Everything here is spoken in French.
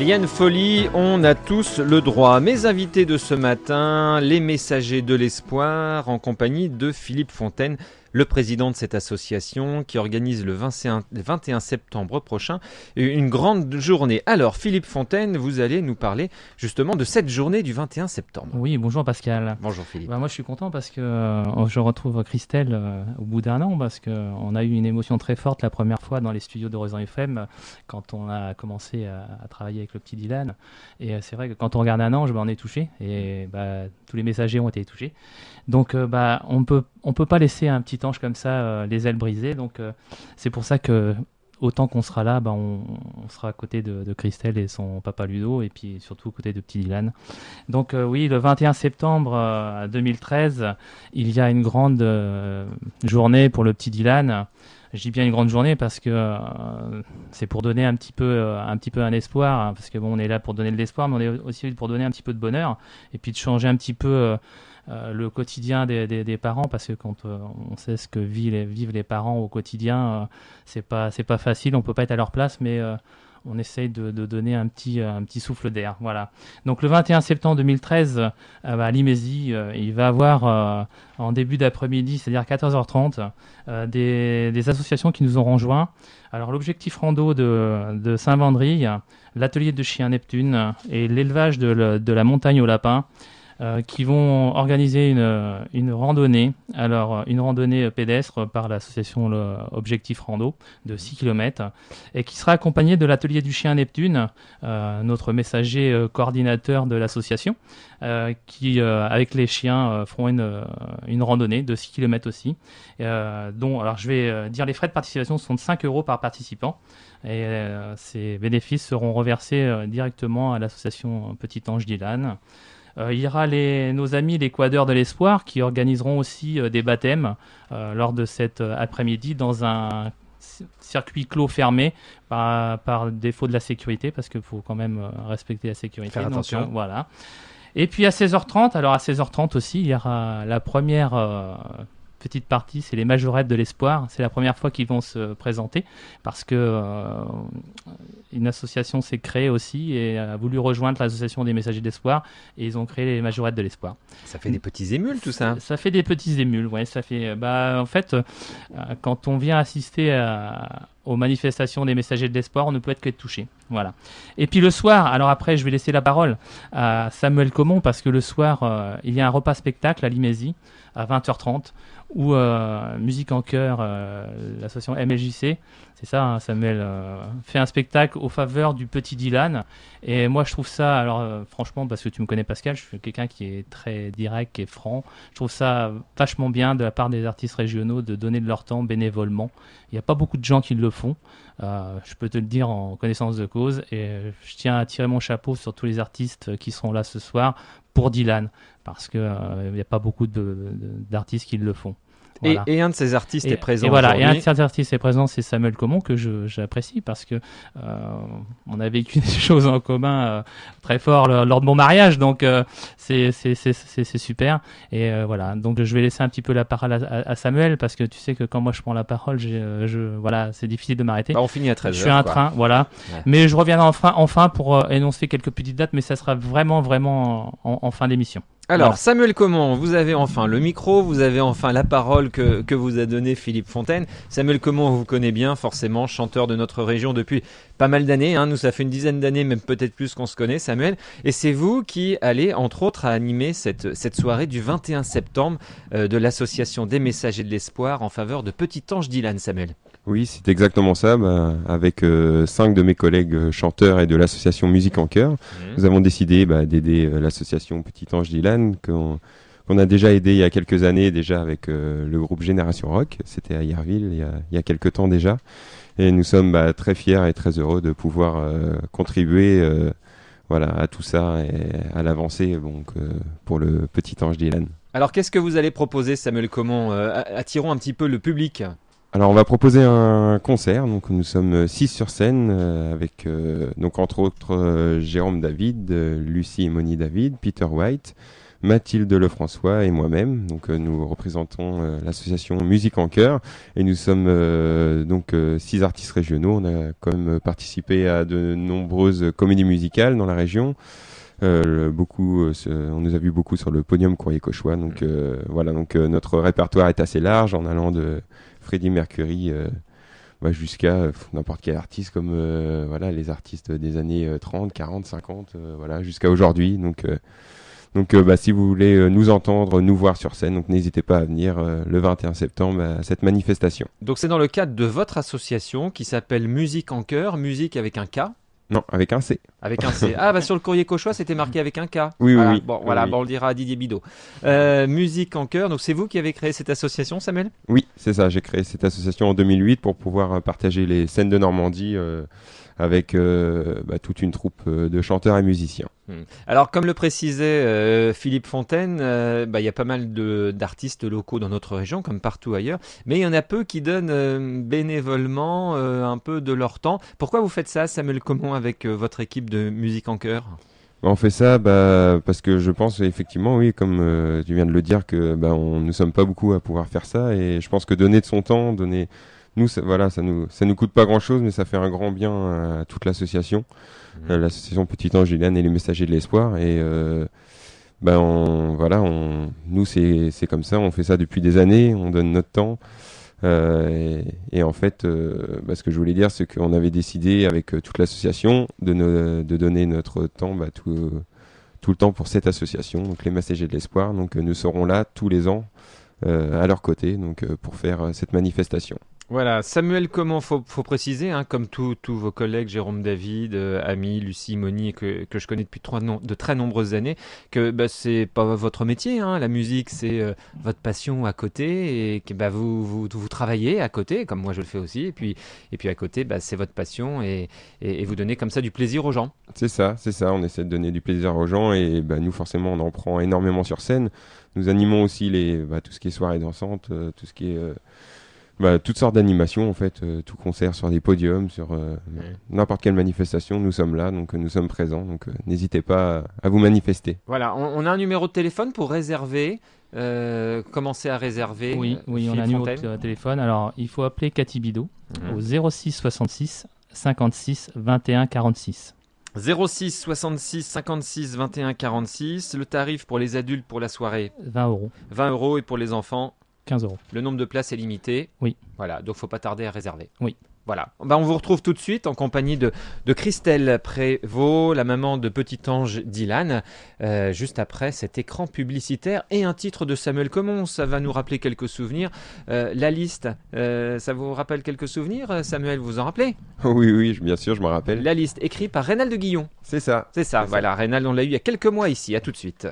Liane Folly, on a tous le droit. Mes invités de ce matin, les messagers de l'espoir, en compagnie de Philippe Fontaine, le président de cette association qui organise le 21 septembre prochain une grande journée. Alors Philippe Fontaine, vous allez nous parler justement de cette journée du 21 septembre. Oui, bonjour Pascal. Bonjour Philippe. Moi je suis content parce que je retrouve Christelle au bout d'un an, parce qu'on a eu une émotion très forte la première fois dans les studios d'Horizon FM quand on a commencé à travailler avec le petit Dylan. Et c'est vrai que quand on regarde un ange, on est touché, et tous les messagers ont été touchés. Donc on peut pas laisser un petit ange comme ça les ailes brisées. Donc c'est pour ça que autant qu'on sera là, on sera à côté de Christelle et son papa Ludo, et puis surtout à côté de petit Dylan. Donc oui, le 21 septembre 2013, il y a une grande journée pour le petit Dylan. Je dis bien une grande journée parce que c'est pour donner un petit peu un espoir, hein, parce que on est là pour donner de l'espoir, mais on est aussi pour donner un petit peu de bonheur, et puis de changer un petit peu le quotidien des parents, parce que quand on sait ce que vivent les parents au quotidien, c'est pas facile, on peut pas être à leur place, mais on essaye de donner un petit souffle d'air. Voilà. Donc le 21 septembre 2013, à Limézy, il va y avoir en début d'après-midi, c'est-à-dire 14h30, des associations qui nous ont rejoints. Alors l'objectif rando de Saint-Vendry, l'atelier de chien Neptune et l'élevage de la montagne au lapin, qui vont organiser une randonnée, alors une randonnée pédestre par l'association Objectif Rando de 6 km, et qui sera accompagnée de l'atelier du chien Neptune, notre messager coordinateur de l'association, qui avec les chiens feront une randonnée de 6 km aussi, dont, alors je vais dire, les frais de participation sont de 5 € par participant, et ces bénéfices seront reversés directement à l'association Petit Ange Dylan. Il y aura nos amis les Quadeurs de l'Espoir qui organiseront aussi des baptêmes lors de cet après-midi dans un circuit clos fermé par défaut de la sécurité, parce qu'il faut quand même respecter la sécurité. Faire attention. Donc, voilà. Et puis à 16h30 aussi, il y aura la première petite partie, c'est les majorettes de l'espoir. C'est la première fois qu'ils vont se présenter, parce que une association s'est créée aussi et a voulu rejoindre l'association des messagers d'espoir, et ils ont créé les majorettes de l'espoir. Ça fait des petits émules tout ça. Ça fait des petits émules, ouais. Ça fait, en fait, quand on vient assister aux manifestations des messagers de l'espoir, on ne peut être que touché. Voilà. Et puis le soir, alors après, je vais laisser la parole à Samuel Comon, parce que le soir, il y a un repas spectacle à Limézy à 20h30, où Musique en Chœur, l'association MLJC, c'est ça, hein, Samuel, fait un spectacle au faveur du petit Dylan. Et moi, je trouve ça, alors franchement, parce que tu me connais Pascal, je suis quelqu'un qui est très direct, qui est franc. Je trouve ça vachement bien de la part des artistes régionaux de donner de leur temps bénévolement. Il n'y a pas beaucoup de gens qui le font. Je peux te le dire en connaissance de cause, et je tiens à tirer mon chapeau sur tous les artistes qui seront là ce soir pour Dylan, parce qu'il n'y a pas beaucoup d'artistes qui le font. Voilà. Et un de ces artistes est présent aujourd'hui. Et un de aujourd'hui. ces artistes est présent, c'est Samuel Comon, que j'apprécie, parce que on a vécu des choses en commun très fort lors de mon mariage, donc c'est super. Et voilà, donc je vais laisser un petit peu la parole à Samuel, parce que tu sais que quand moi je prends la parole, voilà, c'est difficile de m'arrêter. On finit à 13h. Je suis un train, voilà. Ouais. Mais je reviendrai enfin pour énoncer quelques petites dates, mais ça sera vraiment en fin d'émission. Alors, voilà. Samuel Comon, vous avez enfin le micro, vous avez enfin la parole que vous a donnée Philippe Fontaine. Samuel Comon, on vous connaît bien, forcément, chanteur de notre région depuis pas mal d'années. Nous, ça fait une dizaine d'années, même peut-être plus qu'on se connaît, Samuel. Et c'est vous qui allez, entre autres, à animer cette soirée du 21 septembre de l'association des messagers de l'espoir en faveur de Petit Ange Dylan, Samuel. Oui, c'est exactement ça. Avec 5 de mes collègues chanteurs et de l'association Musique en Chœur, nous avons décidé d'aider l'association Petit Ange Dylan, qu'on a déjà aidé il y a quelques années déjà avec le groupe Génération Rock. C'était à Yerville il y a quelques temps déjà. Et nous sommes très fiers et très heureux de pouvoir contribuer à tout ça et à l'avancée pour le Petit Ange Dylan. Alors, qu'est-ce que vous allez proposer, Samuel Comon ? Attirons un petit peu le public. Alors on va proposer un concert, donc nous sommes 6 sur scène avec donc entre autres Jérôme David, Lucie et Moni David, Peter White, Mathilde Lefrançois et moi-même. Donc nous représentons l'association Musique en Chœur et nous sommes 6 artistes régionaux. On a quand même participé à de nombreuses comédies musicales dans la région. On nous a vu beaucoup sur le podium Courrier-Cauchois. Donc voilà, donc notre répertoire est assez large en allant de Freddie Mercury jusqu'à n'importe quel artiste comme les artistes des années 30, 40, 50 jusqu'à aujourd'hui. Donc si vous voulez nous entendre, nous voir sur scène, donc n'hésitez pas à venir le 21 septembre à cette manifestation. Donc c'est dans le cadre de votre association qui s'appelle Musique en Chœur, musique avec un K. Non, avec un C. Avec un C. Ah, sur le courrier Cauchois, c'était marqué avec un K. Oui, voilà. oui. Bon, oui, voilà, oui. Bon, on le dira à Didier Bidot. Musique en Chœur, donc c'est vous qui avez créé cette association, Samuel ? Oui, c'est ça. J'ai créé cette association en 2008 pour pouvoir partager les scènes de Normandie avec toute une troupe de chanteurs et musiciens. Alors, comme le précisait Philippe Fontaine, y a pas mal d'artistes locaux dans notre région, comme partout ailleurs, mais il y en a peu qui donnent bénévolement un peu de leur temps. Pourquoi vous faites ça, Samuel Comont, avec votre équipe de Musique en Chœur ? On fait ça parce que je pense effectivement, oui, comme tu viens de le dire, que nous sommes pas beaucoup à pouvoir faire ça, et je pense que donner de son temps, ça nous coûte pas grand-chose, mais ça fait un grand bien à toute l'association. L'association Petit Ange Dylan et les Messagers de l'Espoir, et nous c'est comme ça, on fait ça depuis des années, on donne notre temps, et en fait ce que je voulais dire, c'est qu'on avait décidé avec toute l'association de donner notre temps, tout le temps pour cette association, donc les Messagers de l'Espoir. Donc nous serons là tous les ans à leur côté, donc pour faire cette manifestation. Voilà, Samuel Comont, faut préciser, comme tous vos collègues, Jérôme David, Ami, Lucie, Moni, que je connais depuis de très nombreuses années, que c'est pas votre métier, la musique, c'est votre passion à côté, et que vous travaillez à côté, comme moi je le fais aussi, et puis à côté, c'est votre passion, et vous donnez comme ça du plaisir aux gens. C'est ça, on essaie de donner du plaisir aux gens, et nous forcément on en prend énormément sur scène. Nous animons aussi tout ce qui est soirée dansante, tout ce qui est... toutes sortes d'animations en fait, tout concert sur des podiums, sur n'importe quelle manifestation, nous sommes là, donc nous sommes présents, donc n'hésitez pas à vous manifester. Voilà, on a un numéro de téléphone pour réserver, commencer à réserver. Oui, on a un numéro de téléphone, alors il faut appeler Cathy Bidot au 06 66 56 21 46. 06 66 56 21 46, le tarif pour les adultes pour la soirée 20 €. 20 € et pour les enfants 15 €. Le nombre de places est limité. Oui. Voilà, donc faut pas tarder à réserver. Oui. Voilà. On vous retrouve tout de suite en compagnie de Christelle Prévost, la maman de Petit Ange Dylan, juste après cet écran publicitaire et un titre de Samuel Comont. Ça va nous rappeler quelques souvenirs. La liste, ça vous rappelle quelques souvenirs, Samuel, vous en rappelez ? Oui, bien sûr, je me rappelle. La liste, écrite par Reynald de Guillon. C'est ça. Voilà, Reynald, on l'a eu il y a quelques mois ici. À tout de suite.